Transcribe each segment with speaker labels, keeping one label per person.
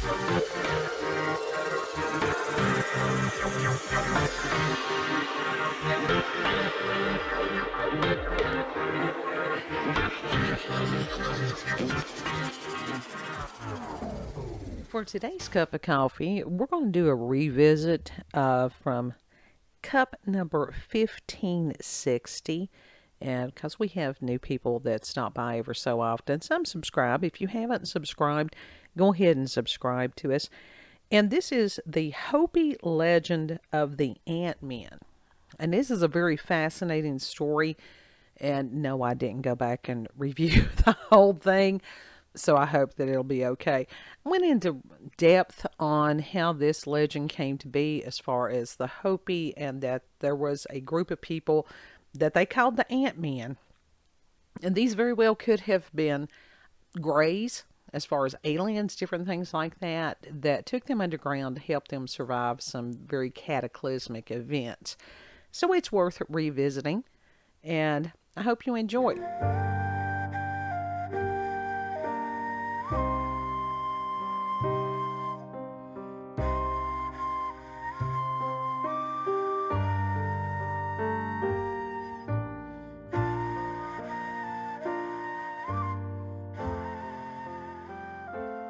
Speaker 1: For today's cup of coffee, we're going to do a revisit from cup number 1560. And because we have new people that stop by ever so often, some subscribe. If you haven't subscribed, go ahead and subscribe to us. And this is the Hopi Legend of the Ant-Men. And this is a very fascinating story. And no, I didn't go back and review the whole thing, so I hope that it'll be okay. I went into depth on how this legend came to be as far as the Hopi, and that there was a group of people that they called the Ant-Men. And these very well could have been grays, as far as aliens, different things like that, that took them underground to help them survive some very cataclysmic events. So it's worth revisiting, and I hope you enjoy.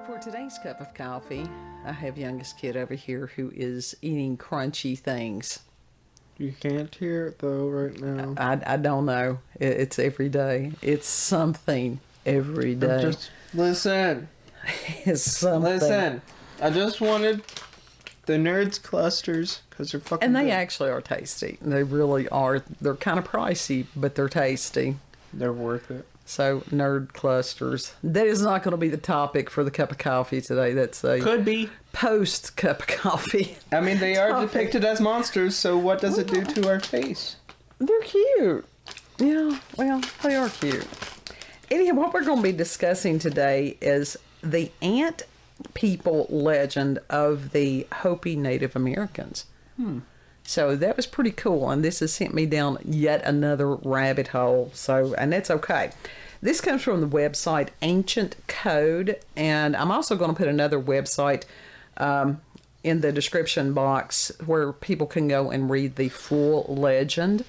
Speaker 1: For today's cup of coffee, I have youngest kid over here who is eating crunchy things.
Speaker 2: You can't hear it though right now.
Speaker 1: I don't know. It's every day. It's something every day.
Speaker 2: Just listen.
Speaker 1: It's something.
Speaker 2: Listen. I just wanted the nerds clusters because they're fucking
Speaker 1: And they
Speaker 2: good.
Speaker 1: actually are tasty. They really are. They're kind of pricey, but they're tasty.
Speaker 2: They're worth it.
Speaker 1: So, nerd clusters. That is not going to be the topic for the cup of coffee today. That's a
Speaker 2: Could be.
Speaker 1: post cup of coffee.
Speaker 2: I mean, they are
Speaker 1: topic.
Speaker 2: depicted as monsters, so what does it do to our face?
Speaker 1: They're cute. Yeah, well, they are cute. Anyhow, what we're going to be discussing today is the ant people legend of the Hopi Native Americans. So that was pretty cool, and this has sent me down yet another rabbit hole. So, and that's okay. This comes from the website Ancient Code, and I'm also going to put another website in the description box where people can go and read the full legend.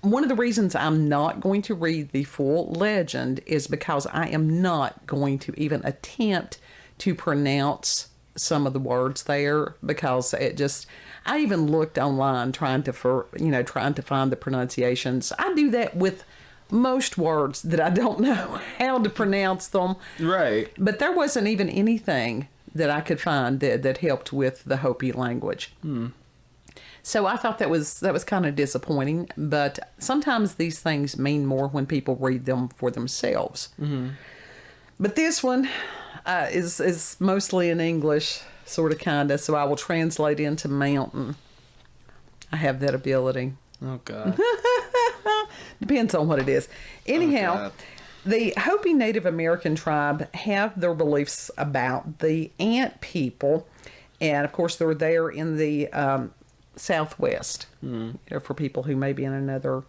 Speaker 1: One of the reasons I'm not going to read the full legend is because I am not going to even attempt to pronounce some of the words there, because it just, I even looked online trying to find the pronunciations. I do that with most words that I don't know how to pronounce them.
Speaker 2: Right.
Speaker 1: But there wasn't even anything that I could find that helped with the Hopi language. So I thought that was kind of disappointing, but sometimes these things mean more when people read them for themselves. But this one is mostly in English, sort of, kind of, so I will translate into mountain. I have that ability.
Speaker 2: Oh, God.
Speaker 1: Depends on what it is. Anyhow, the Hopi Native American tribe have their beliefs about the ant people, and of course they're there in the Southwest, for people who may be in another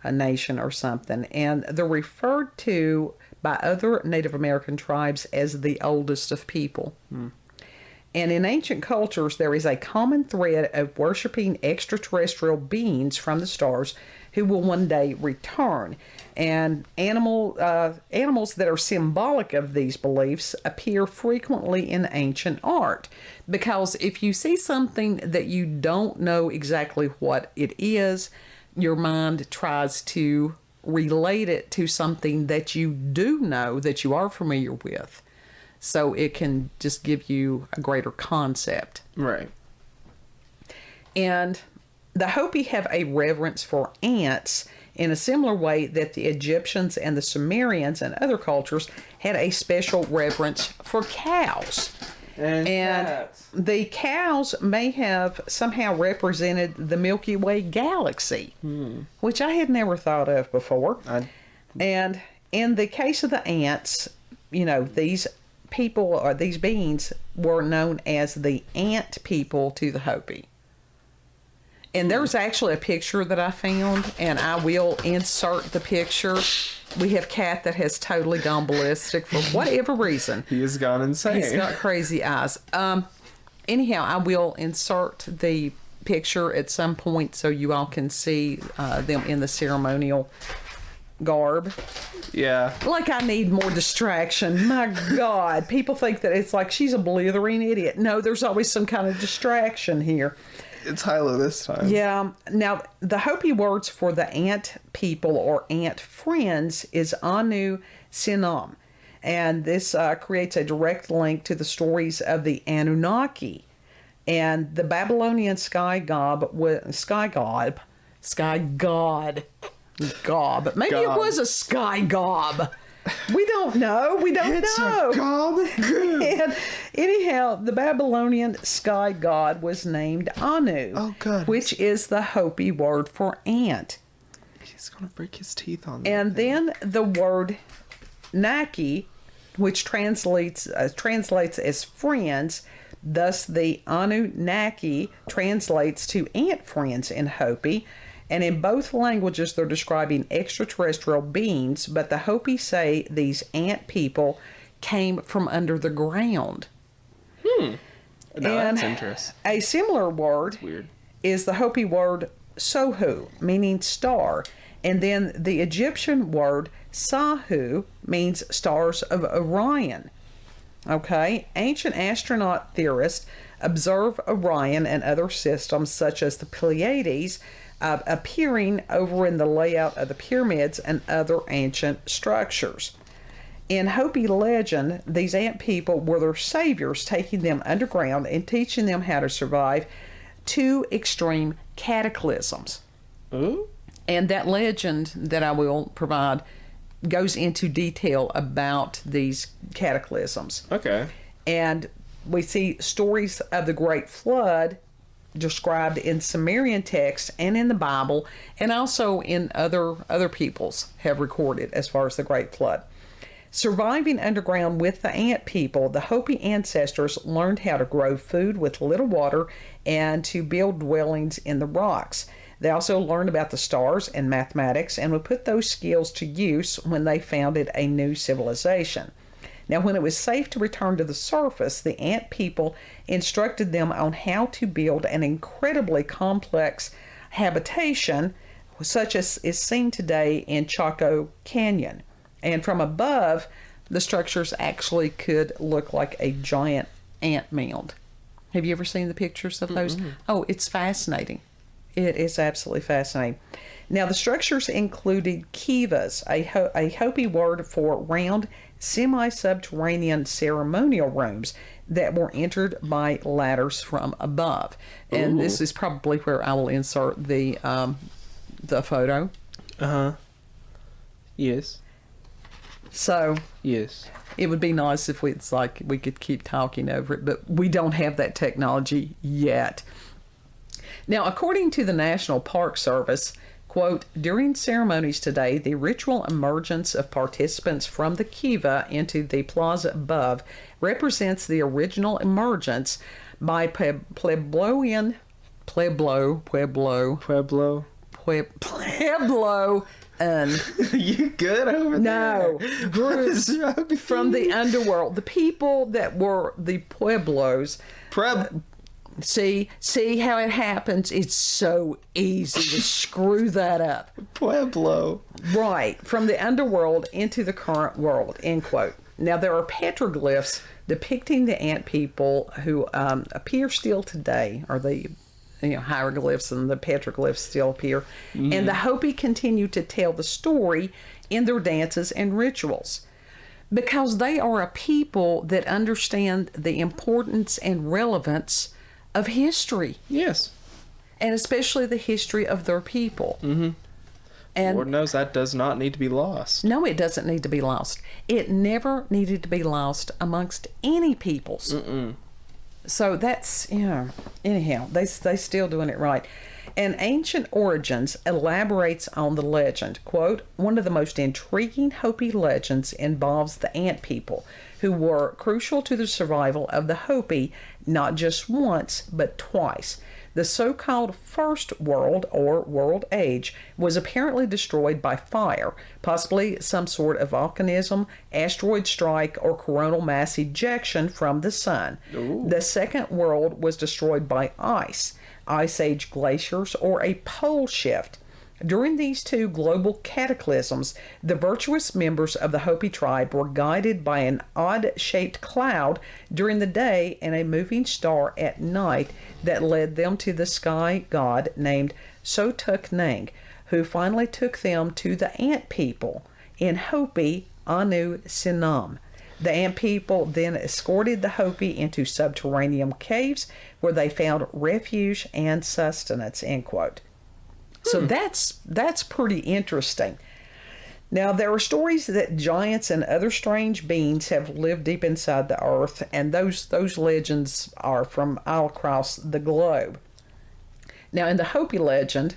Speaker 1: nation or something, and they're referred to by other Native American tribes as the oldest of people. And in ancient cultures, there is a common thread of worshiping extraterrestrial beings from the stars who will one day return. And animals that are symbolic of these beliefs appear frequently in ancient art. Because if you see something that you don't know exactly what it is, your mind tries to relate it to something that you do know, that you are familiar with. So it can just give you a greater concept.
Speaker 2: Right.
Speaker 1: And the Hopi have a reverence for ants in a similar way that the Egyptians and the Sumerians and other cultures had a special reverence for cows.
Speaker 2: And cats.
Speaker 1: The cows may have somehow represented the Milky Way galaxy, which I had never thought of before. And in the case of the ants, these people, or these beings, were known as the ant people to the Hopi. And there's actually a picture that I found, and I will insert the picture. We have Cat that has totally gone ballistic for whatever reason.
Speaker 2: He has gone insane.
Speaker 1: He's got crazy eyes. Anyhow, I will insert the picture at some point so you all can see them in the ceremonial garb.
Speaker 2: Yeah.
Speaker 1: Like I need more distraction. My God. People think that it's like she's a blithering idiot. No, there's always some kind of distraction here.
Speaker 2: It's Hilo this time.
Speaker 1: Yeah. Now, the Hopi words for the ant people or ant friends is Anu Sinam. And this creates a direct link to the stories of the Anunnaki. And the Babylonian sky god. Gob. Maybe it was a sky gob. We don't know.
Speaker 2: It's a gob.
Speaker 1: And anyhow, the Babylonian sky god was named Anu.
Speaker 2: Oh, God.
Speaker 1: Which is the Hopi word for ant.
Speaker 2: He's going to break his teeth on that.
Speaker 1: And then the word Naki, which translates as friends, thus the Anunnaki translates to ant friends in Hopi. And in both languages, they're describing extraterrestrial beings, but the Hopi say these ant people came from under the ground.
Speaker 2: No, that's interesting.
Speaker 1: A similar word
Speaker 2: Weird.
Speaker 1: is the Hopi word Sohu, meaning star. And then the Egyptian word Sahu means stars of Orion. Okay? Ancient astronaut theorists observe Orion and other systems such as the Pleiades appearing over in the layout of the pyramids and other ancient structures. In Hopi legend, these ant people were their saviors, taking them underground and teaching them how to survive two extreme cataclysms.
Speaker 2: Ooh.
Speaker 1: And that legend that I will provide goes into detail about these cataclysms.
Speaker 2: Okay.
Speaker 1: And we see stories of the Great Flood described in Sumerian texts and in the Bible, and also in other peoples have recorded as far as the Great Flood. Surviving underground with the ant people, the Hopi ancestors learned how to grow food with little water and to build dwellings in the rocks. They also learned about the stars and mathematics and would put those skills to use when they founded a new civilization. Now, when it was safe to return to the surface, the ant people instructed them on how to build an incredibly complex habitation, such as is seen today in Chaco Canyon. And from above, the structures actually could look like a giant ant mound. Have you ever seen the pictures of those? Mm-hmm. Oh, it's fascinating. It is absolutely fascinating. Now, the structures included kivas, a Hopi word for round, semi-subterranean ceremonial rooms that were entered by ladders from above. And this is probably where I will insert the photo.
Speaker 2: Uh-huh. Yes.
Speaker 1: So
Speaker 2: yes,
Speaker 1: it would be nice if we could keep talking over it, but we don't have that technology yet. Now, according to the National Park Service, quote, during ceremonies today, the ritual emergence of participants from the kiva into the plaza above represents the original emergence by Pueblo.
Speaker 2: You good over there?
Speaker 1: No, groups from the underworld. The people that were the Pueblos. See how it happens? It's so easy to screw that up.
Speaker 2: Pueblo.
Speaker 1: Right, from the underworld into the current world, end quote. Now, there are petroglyphs depicting the ant people who appear still today, or the hieroglyphs and the petroglyphs still appear. Mm. And the Hopi continue to tell the story in their dances and rituals, because they are a people that understand the importance and relevance of history.
Speaker 2: Yes.
Speaker 1: And especially the history of their people.
Speaker 2: Mm-hmm.
Speaker 1: And
Speaker 2: Lord knows that does not need to be lost.
Speaker 1: No, it doesn't need to be lost. It never needed to be lost amongst any peoples.
Speaker 2: Mm-mm.
Speaker 1: So that's, anyhow, they still doing it right. And Ancient Origins elaborates on the legend. Quote, one of the most intriguing Hopi legends involves the ant people, who were crucial to the survival of the Hopi not just once, but twice. the so-called First World or World Age was apparently destroyed by fire, possibly some sort of volcanism, asteroid strike, or coronal mass ejection from the sun.
Speaker 2: Ooh.
Speaker 1: The Second World was destroyed by ice age glaciers, or a pole shift. During these two global cataclysms, the virtuous members of the Hopi tribe were guided by an odd-shaped cloud during the day and a moving star at night that led them to the sky god named Sotuknang, who finally took them to the ant people in Hopi Anu Sinam. The ant people then escorted the Hopi into subterranean caves where they found refuge and sustenance, end quote. So that's pretty interesting. Now, there are stories that giants and other strange beings have lived deep inside the earth, and those legends are from all across the globe. Now, in the Hopi legend,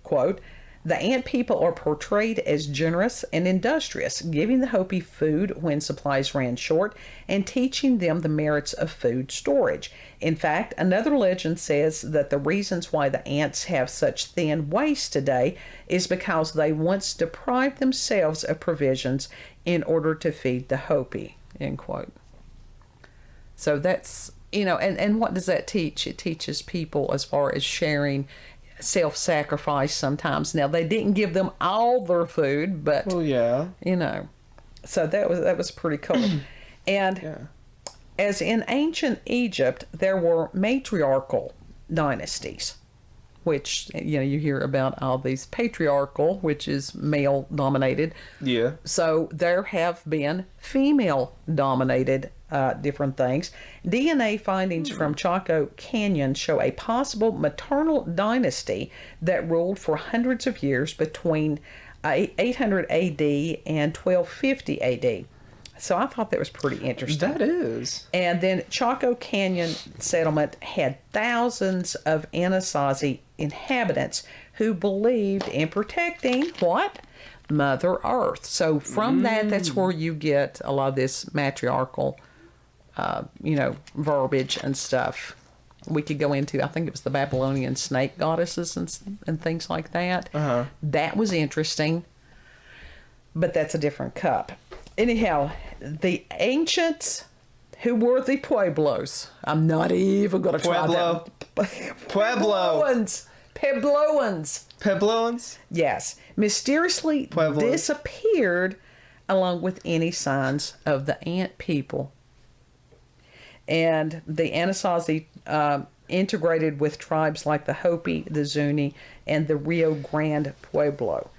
Speaker 1: quote, the ant people are portrayed as generous and industrious, giving the Hopi food when supplies ran short and teaching them the merits of food storage. In fact, another legend says that the reasons why the ants have such thin waist today is because they once deprived themselves of provisions in order to feed the Hopi, end quote. So that's, and what does that teach? It teaches people as far as sharing, self-sacrifice sometimes. Now, they didn't give them all their food, but
Speaker 2: well, yeah,
Speaker 1: so that was pretty cool. And as in ancient Egypt, there were matriarchal dynasties, which you hear about all these patriarchal, which is male dominated.
Speaker 2: Yeah.
Speaker 1: So there have been female dominated different things. DNA findings from Chaco Canyon show a possible maternal dynasty that ruled for hundreds of years between 800 AD and 1250 AD. So I thought that was pretty interesting.
Speaker 2: That is.
Speaker 1: And then Chaco Canyon settlement had thousands of Anasazi inhabitants who believed in protecting what? Mother Earth. So from that's where you get a lot of this matriarchal verbiage and stuff. We could go into, I think it was the Babylonian snake goddesses and things like that.
Speaker 2: Uh-huh.
Speaker 1: That was interesting, but that's a different cup. Anyhow, the ancients who were the Pueblos. I'm not even going to try that.
Speaker 2: Puebloans?
Speaker 1: Yes. Mysteriously disappeared along with any signs of the ant people. And the Anasazi integrated with tribes like the Hopi, the Zuni, and the Rio Grande Pueblo.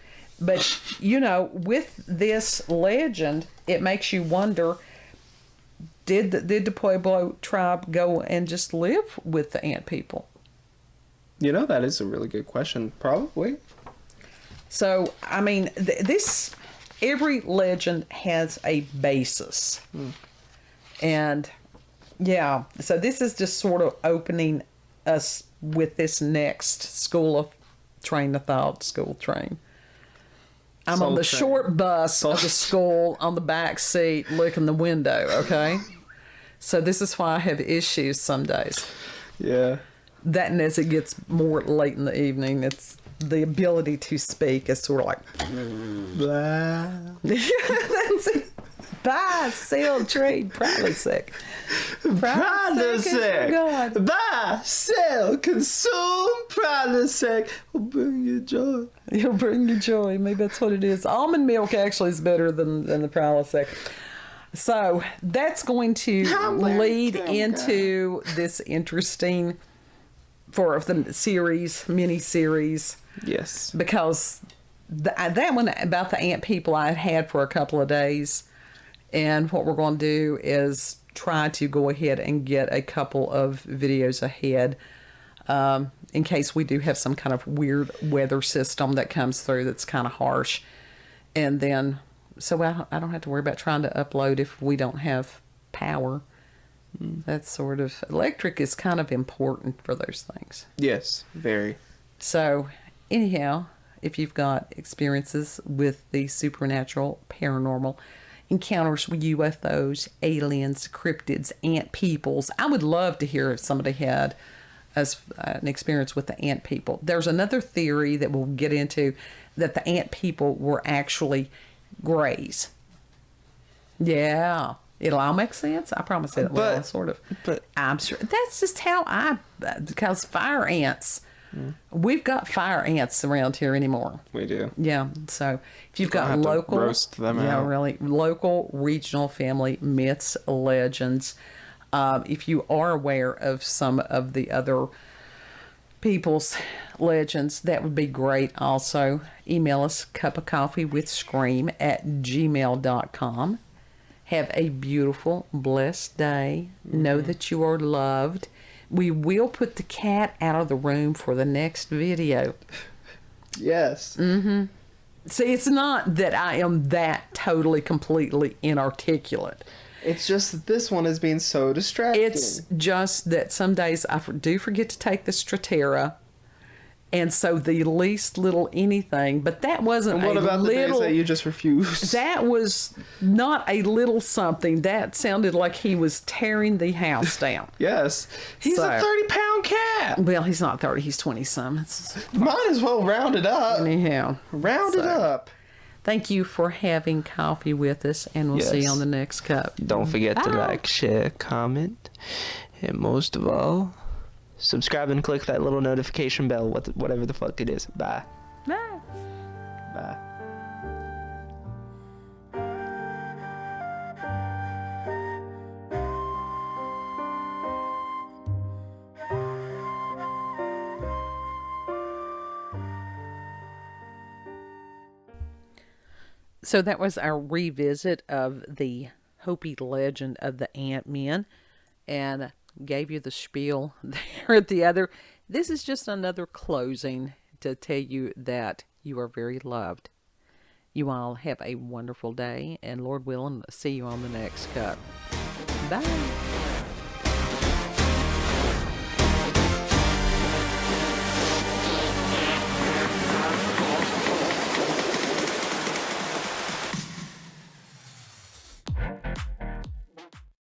Speaker 1: But, with this legend, it makes you wonder, did the Pueblo tribe go and just live with the ant people?
Speaker 2: That is a really good question. Probably.
Speaker 1: So, I mean, every legend has a basis. And, yeah, so this is just sort of opening us with this next school train. I'm on the short bus of the school on the back seat looking the window, okay? So this is why I have issues some days.
Speaker 2: Yeah.
Speaker 1: That, and as it gets more late in the evening, it's the ability to speak is sort of like...
Speaker 2: Blah.
Speaker 1: That's it. Buy, sell, trade, Prilosec.
Speaker 2: Prilosec. Buy, sell, consume, Prilosec. Will bring you joy.
Speaker 1: It'll bring you joy. Maybe that's what it is. Almond milk actually is better than the Prilosec. So that's going to lead into this interesting for the mini-series.
Speaker 2: Yes.
Speaker 1: Because that one about the ant people I had for a couple of days. And what we're going to do is try to go ahead and get a couple of videos ahead in case we do have some kind of weird weather system that comes through that's kind of harsh. And then, so I don't have to worry about trying to upload if we don't have power. That's sort of, electric is kind of important for those things.
Speaker 2: Yes, very.
Speaker 1: So, anyhow, if you've got experiences with the supernatural, paranormal, encounters with UFOs, aliens, cryptids, ant peoples. I would love to hear if somebody had an experience with the ant people. There's another theory that we'll get into, that the ant people were actually greys. Yeah. It'll all make sense. I promise it will, sort of.
Speaker 2: But
Speaker 1: I'm sure that's just how because fire ants, we've got fire ants around here anymore.
Speaker 2: we do.
Speaker 1: Yeah. So if you've got
Speaker 2: have to
Speaker 1: local,
Speaker 2: roast them out.
Speaker 1: really local, regional family myths, legends. If you are aware of some of the other people's legends, that would be great. Also, email us cupofcoffeewithscream@gmail.com. Have a beautiful, blessed day. Know that you are loved. We will put the cat out of the room for the next video.
Speaker 2: Yes.
Speaker 1: See, it's not that I am that totally, completely inarticulate.
Speaker 2: It's just that this one is being so distracting.
Speaker 1: It's just that some days I do forget to take the Stratera. And so the least little anything, but that wasn't
Speaker 2: And what
Speaker 1: a
Speaker 2: about the
Speaker 1: little...
Speaker 2: days that you just refused?
Speaker 1: That was not a little something. That sounded like he was tearing the house down.
Speaker 2: Yes. He's
Speaker 1: So-
Speaker 2: a 30-pound cat.
Speaker 1: Well, he's not 30. He's 20-some.
Speaker 2: Might as well round it up.
Speaker 1: Anyhow.
Speaker 2: Round it up.
Speaker 1: Thank you for having coffee with us, and we'll see you
Speaker 2: Yes.
Speaker 1: on the next cup.
Speaker 2: Don't forget to
Speaker 1: Bye.
Speaker 2: like, share, comment, and most of all, subscribe and click that little notification bell, whatever the fuck it is. Bye.
Speaker 1: Bye.
Speaker 2: Bye.
Speaker 1: So that was our revisit of the Hopi legend of the Ant-Men, and gave you the spiel there at the other. This is just another closing to tell you that you are very loved. You all have a wonderful day, and Lord willing, see you on the next cup. Bye.